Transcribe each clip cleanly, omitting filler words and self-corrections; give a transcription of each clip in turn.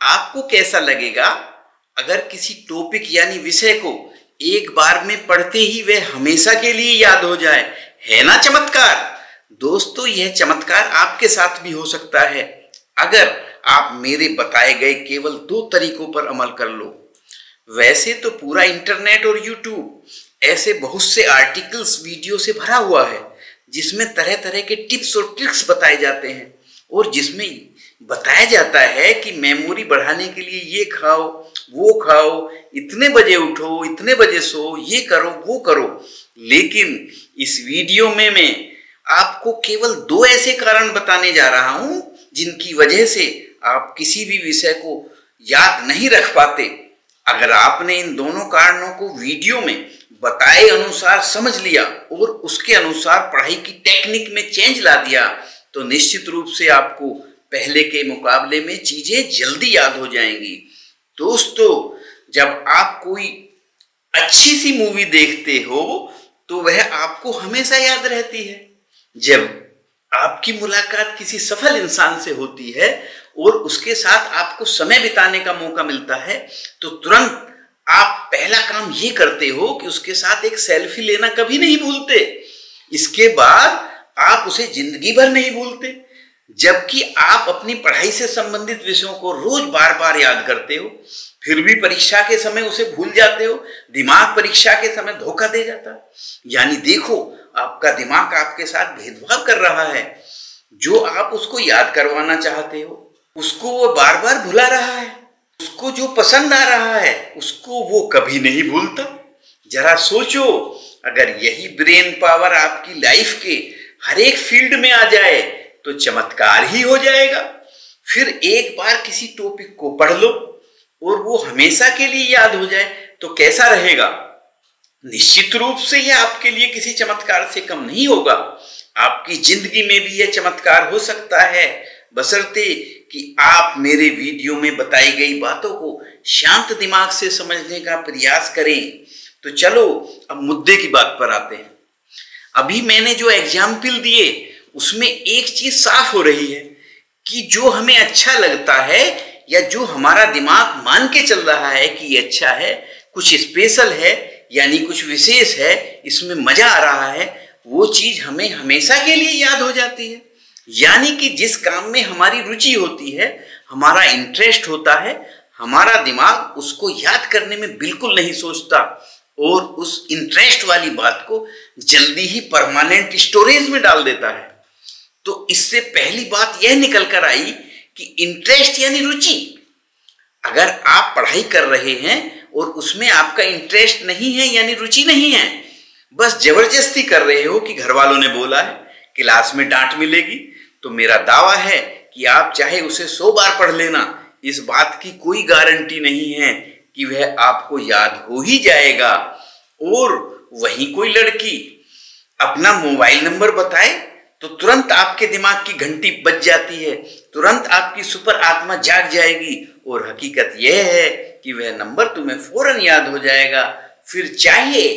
आपको कैसा लगेगा अगर किसी टॉपिक यानी विषय को एक बार में पढ़ते ही वह हमेशा के लिए याद हो जाए? है ना चमत्कार। दोस्तों, यह चमत्कार आपके साथ भी हो सकता है अगर आप मेरे बताए गए केवल 2 तरीकों पर अमल कर लो। वैसे तो पूरा इंटरनेट और यूट्यूब ऐसे बहुत से आर्टिकल्स वीडियो से भरा हुआ है जिसमें तरह तरह के टिप्स और ट्रिक्स बताए जाते हैं और जिसमें बताया जाता है कि मेमोरी बढ़ाने के लिए ये खाओ, वो खाओ, इतने बजे उठो, इतने बजे सो, ये करो, वो करो। लेकिन इस वीडियो में मैं आपको केवल 2 ऐसे कारण बताने जा रहा हूं जिनकी वजह से आप किसी भी विषय को याद नहीं रख पाते। अगर आपने इन दोनों कारणों को वीडियो में बताए अनुसार समझ लिया और उसके अनुसार पढ़ाई की टेक्निक में चेंज ला दिया तो निश्चित रूप से आपको पहले के मुकाबले में चीजें जल्दी याद हो जाएंगी। दोस्तों, जब आप कोई अच्छी सी मूवी देखते हो तो वह आपको हमेशा याद रहती है। जब आपकी मुलाकात किसी सफल इंसान से होती है और उसके साथ आपको समय बिताने का मौका मिलता है तो तुरंत आप पहला काम ये करते हो कि उसके साथ एक सेल्फी लेना कभी नहीं भूलते। इसके बाद आप उसे जिंदगी भर नहीं भूलते, जबकि आप अपनी पढ़ाई से संबंधित विषयों को रोज बार बार याद करते हो, फिर भी परीक्षा के समय उसे भूल जाते हो। दिमाग परीक्षा के समय धोखा दे जाता। यानी देखो, आपका दिमाग आपके साथ भेदभाव कर रहा है। जो आप उसको याद करवाना चाहते हो उसको वो बार बार भुला रहा है, उसको जो पसंद आ रहा है उसको वो कभी नहीं भूलता। जरा सोचो, अगर यही ब्रेन पावर आपकी लाइफ के हर एक फील्ड में आ जाए तो चमत्कार ही हो जाएगा। फिर एक बार किसी टॉपिक को पढ़ लो और वो हमेशा के लिए याद हो जाए तो कैसा रहेगा? निश्चित रूप से यह आपके लिए किसी चमत्कार से कम नहीं होगा। आपकी जिंदगी में भी यह चमत्कार हो सकता है, बशर्ते कि आप मेरे वीडियो में बताई गई बातों को शांत दिमाग से समझने का प्रयास करें। तो चलो अब मुद्दे की बात पर आते हैं। अभी मैंने जो एग्जाम्पल दिए उसमें एक चीज साफ हो रही है कि जो हमें अच्छा लगता है या जो हमारा दिमाग मान के चल रहा है कि ये अच्छा है, कुछ स्पेशल है, यानी कुछ विशेष है, इसमें मजा आ रहा है, वो चीज हमें हमेशा के लिए याद हो जाती है। यानी कि जिस काम में हमारी रुचि होती है, हमारा इंटरेस्ट होता है, हमारा दिमाग उसको याद करने में बिल्कुल नहीं सोचता और उस इंटरेस्ट वाली बात को जल्दी ही परमानेंट स्टोरेज में डाल देता है। तो इससे पहली बात यह निकल कर आई कि इंटरेस्ट यानी रुचि। अगर आप पढ़ाई कर रहे हैं और उसमें आपका इंटरेस्ट नहीं है यानी रुचि नहीं है, बस जबरदस्ती कर रहे हो कि घर वालों ने बोला है, क्लास में डांट मिलेगी, तो मेरा दावा है कि आप चाहे उसे 100 बार पढ़ लेना, इस बात की कोई गारंटी नहीं है कि वह आपको याद हो ही जाएगा। और वहीं कोई लड़की अपना मोबाइल नंबर बताए तो तुरंत आपके दिमाग की घंटी बज जाती है, तुरंत आपकी सुपर आत्मा जाग जाएगी और हकीकत यह है कि वह नंबर तुम्हें फौरन याद हो जाएगा। फिर चाहे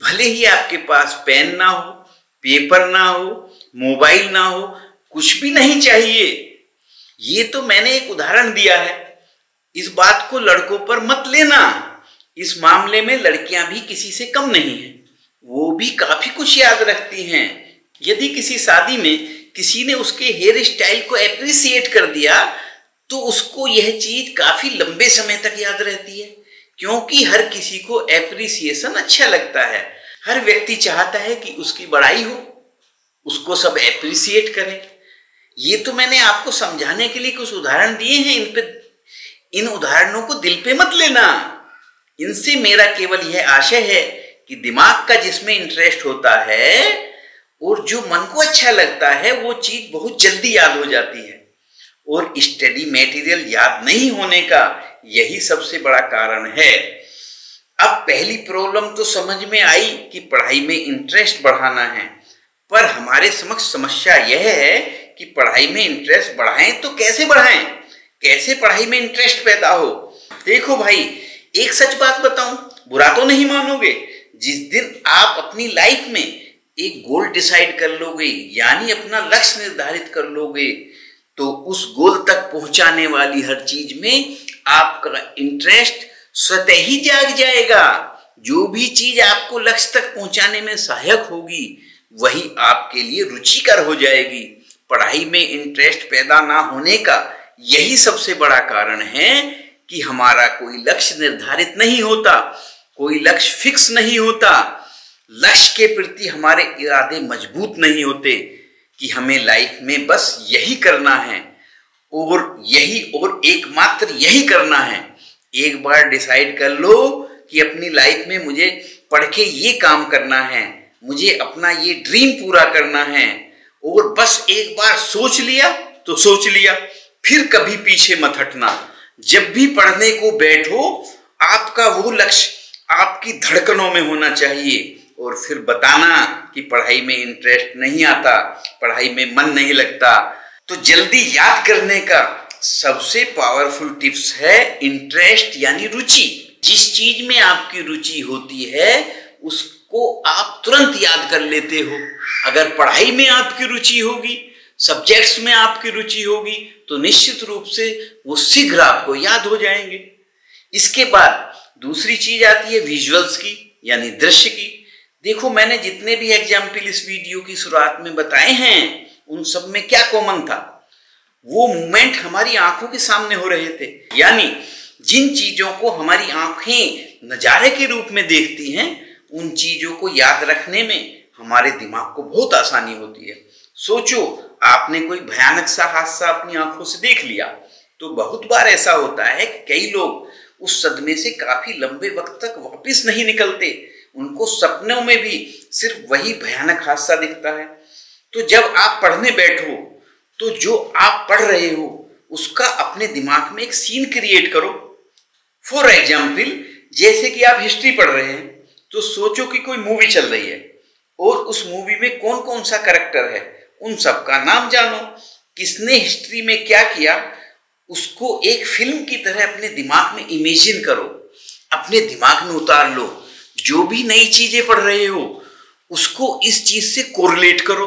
भले ही आपके पास पेन ना हो, पेपर ना हो, मोबाइल ना हो, कुछ भी नहीं चाहिए। ये तो मैंने एक उदाहरण दिया है, इस बात को लड़कों पर मत लेना। इस मामले में लड़कियां भी किसी से कम नहीं हैं, वो भी काफी कुछ याद रखती हैं। यदि किसी शादी में किसी ने उसके हेयर स्टाइल को एप्रिसिएट कर दिया तो उसको यह चीज काफी लंबे समय तक याद रहती है, क्योंकि हर किसी को एप्रिसिएशन अच्छा लगता है। हर व्यक्ति चाहता है कि उसकी बड़ाई हो, उसको सब एप्रिसिएट करें। ये तो मैंने आपको समझाने के लिए कुछ उदाहरण दिए हैं, इन उदाहरणों को दिल पे मत लेना। इनसे मेरा केवल यह आशय है कि दिमाग का जिसमें इंटरेस्ट होता है और जो मन को अच्छा लगता है वो चीज बहुत जल्दी याद हो जाती है, और स्टडी मटेरियल याद नहीं होने का यही सबसे बड़ा कारण है। अब पहली प्रॉब्लम तो समझ में आई कि पढ़ाई में इंटरेस्ट बढ़ाना है, पर हमारे समक्ष समस्या यह है कि पढ़ाई में इंटरेस्ट बढ़ाएं तो कैसे बढ़ाएं, कैसे पढ़ाई में इंटरेस्ट पैदा हो। देखो भाई, एक सच बात बताऊं, बुरा तो नहीं मानोगे, जिस दिन आप अपनी लाइफ में एक गोल डिसाइड कर लोगे, यानी अपना लक्ष्य निर्धारित कर लोगे, तो उस गोल तक पहुंचाने वाली हर चीज में आपका इंटरेस्ट स्वतः ही जाग जाएगा। जो भी चीज आपको लक्ष्य तक पहुंचाने में सहायक होगी वही आपके लिए रुचिकर हो जाएगी। पढ़ाई में इंटरेस्ट पैदा ना होने का यही सबसे बड़ा कारण है कि हमारा कोई लक्ष्य निर्धारित नहीं होता, कोई लक्ष्य फिक्स नहीं होता, लक्ष्य के प्रति हमारे इरादे मजबूत नहीं होते कि हमें लाइफ में बस यही करना है और एकमात्र यही करना है। एक बार डिसाइड कर लो कि अपनी लाइफ में मुझे पढ़ के ये काम करना है, मुझे अपना ये ड्रीम पूरा करना है, और बस एक बार सोच लिया तो सोच लिया, फिर कभी पीछे मत हटना। जब भी पढ़ने को बैठो आपका वो लक्ष्य आपकी धड़कनों में होना चाहिए, और फिर बताना कि पढ़ाई में इंटरेस्ट नहीं आता, पढ़ाई में मन नहीं लगता। तो जल्दी याद करने का सबसे पावरफुल टिप्स है इंटरेस्ट यानी रुचि। जिस चीज में आपकी रुचि होती है उसको आप तुरंत याद कर लेते हो। अगर पढ़ाई में आपकी रुचि होगी, सब्जेक्ट्स में आपकी रुचि होगी, तो निश्चित रूप से वो शीघ्र आपको याद हो जाएंगे। इसके बाद दूसरी चीज आती है विजुअल्स की यानी दृश्य की। देखो, मैंने जितने भी एग्जाम्पल इस वीडियो की शुरुआत में बताए हैं उन सब में क्या कॉमन था? वो मूवमेंट हमारी आंखों के सामने हो रहे थे। यानी जिन चीजों को हमारी आंखें नजारे के रूप में देखती हैं उन चीजों को याद रखने में हमारे दिमाग को बहुत आसानी होती है। सोचो, आपने कोई भयानक सा हादसा अपनी आंखों से देख लिया, तो बहुत बार ऐसा होता है कि कई लोग उस सदमे से काफी लंबे वक्त तक वापस नहीं निकलते। उनको सपनों में भी सिर्फ वही भयानक हादसा दिखता है। तो जब आप पढ़ने बैठो तो जो आप पढ़ रहे हो उसका अपने दिमाग में एक सीन क्रिएट करो। फॉर एग्जाम्पल, जैसे कि आप हिस्ट्री पढ़ रहे हैं तो सोचो कि कोई मूवी चल रही है और उस मूवी में कौन कौन सा कैरेक्टर है, उन सब का नाम जानो, किसने हिस्ट्री में क्या किया, उसको एक फिल्म की तरह अपने दिमाग में इमेजिन करो, अपने दिमाग में उतार लो। जो भी नई चीजें पढ़ रहे हो उसको इस चीज से कोरिलेट करो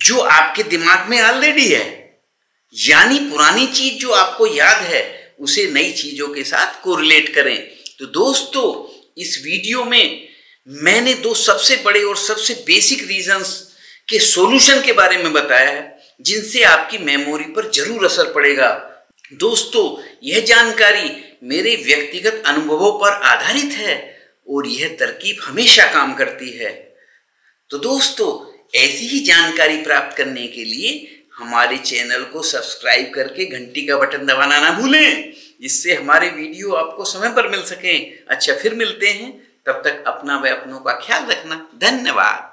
जो आपके दिमाग में ऑलरेडी है। यानी पुरानी चीज जो आपको याद है उसे नई चीजों के साथ कोरिलेट करें। तो दोस्तों, इस वीडियो में मैंने दो सबसे बड़े और सबसे बेसिक रीजंस के सॉल्यूशन के बारे में बताया है जिनसे आपकी मेमोरी पर जरूर असर पड़ेगा। दोस्तों, यह जानकारी मेरे व्यक्तिगत अनुभवों पर आधारित है और यह तरकीब हमेशा काम करती है। तो दोस्तों, ऐसी ही जानकारी प्राप्त करने के लिए हमारे चैनल को सब्सक्राइब करके घंटी का बटन दबाना ना भूलें, जिससे हमारे वीडियो आपको समय पर मिल सकें। अच्छा, फिर मिलते हैं, तब तक अपना व अपनों का ख्याल रखना। धन्यवाद।